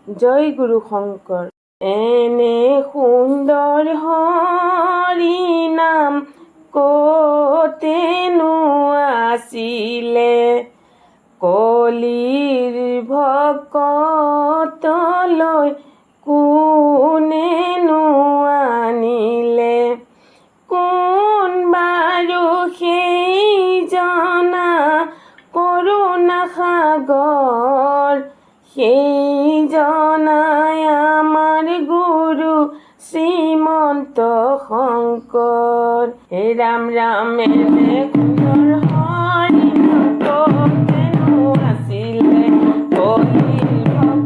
জয় গুৰু শংকৰ। এনে সুন্দৰ হৰি নাম ক'তেনো আছিলে, কলিৰ ভকতলৈ কোনেনো আনিলে, কোন বাৰু সেই জনা কৰুণা সাগৰ, সেই জনাই আমাৰ গুৰু শ্ৰীমন্ত শংকৰ। হে ৰাম ৰাম এনে সুন্দৰ হৰি নাম ক'তেনো আছিলে, কলিৰ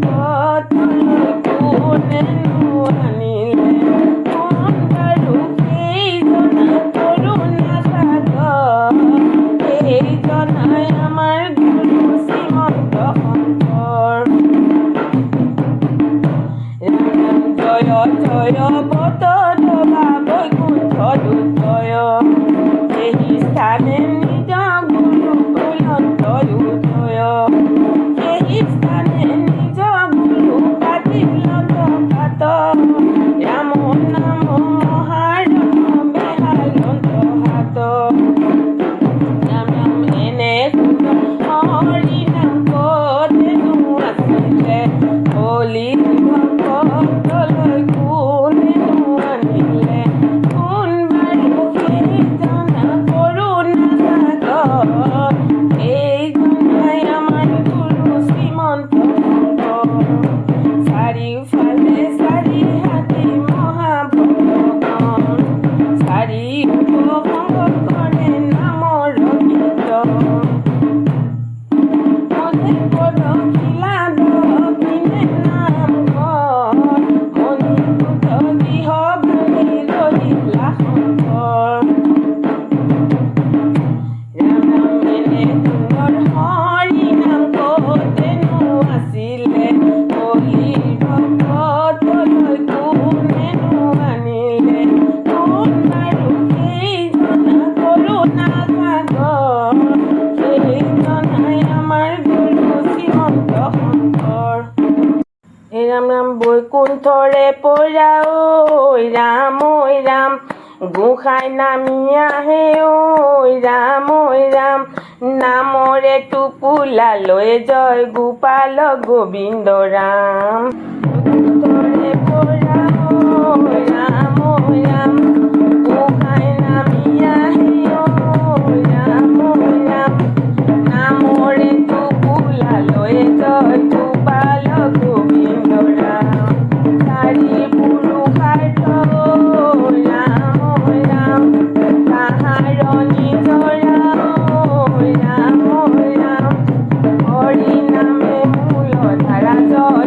ভকতলৈ কোনেনো আনিলে, কোন বাৰু সেই জনা কৰুণা সাগৰ, সেই জনাই আমাৰ গুৰু শ্ৰীমন্ত শংকৰ। জয় জয় বতদবা বৈকুণ্ঠ দুজয়, সেই স্থানে নিজ গুৰু কলন্ত উদয়, সেই স্থানে নিজ গুৰু পাতিল পাত, ৰাম নাম মহাৰণ বেহাৰন্ত হাত। ৰাম ৰাম এনে সুন্দৰ হৰি নাম ক'তেনো আছিলে, কলিৰ ভকতলৈ কোনেনো আনিলে, কোন বাৰু সেই জনা কৰুণা সাগৰ, সেই জনাই আমাৰ গুৰু শ্ৰীমন্ত শংকৰ। চাৰিওফালে চাৰি হাতী মহাভক্তগণ, চাৰি উপভংগ কৰে নামৰ কীৰ্তন, মধে পদ খিলা দক্ষিণে নামঘৰ, মণিকূট গৃহ ভাঙি ৰহিলা শংকৰ। ৰাম ৰাম এনে সুন্দৰ হৰি নাম ক'তেনো আছিলে, কলিৰ ভকতলৈ কোনেনো আনিলে, কোন বাৰু সেই জনা কৰুণা সাগৰ, সেই জনাই আমাৰ গুৰু শ্ৰীমন্ত শংকৰ। হে ৰাম ৰাম বৈকুণ্ঠৰে পৰা ঐ ৰাম গোসাঁই নামি আহে ঐ ৰাম নামৰে টোপোলা লৈ জয় গোপাল গোবিন্দ ৰাম। বৈকুণ্ঠৰে পৰা ঐ ৰাম গোসাঁই নামি আহে ঐ ৰাম নামৰে টোপোলা লৈ জয় গোপাল গোবিন্দ ৰাম। চাৰি পুৰুষাৰ্থ ৰাম তাহাৰ নিজৰা ৰাম হৰি নামে মূল ধাৰা জয়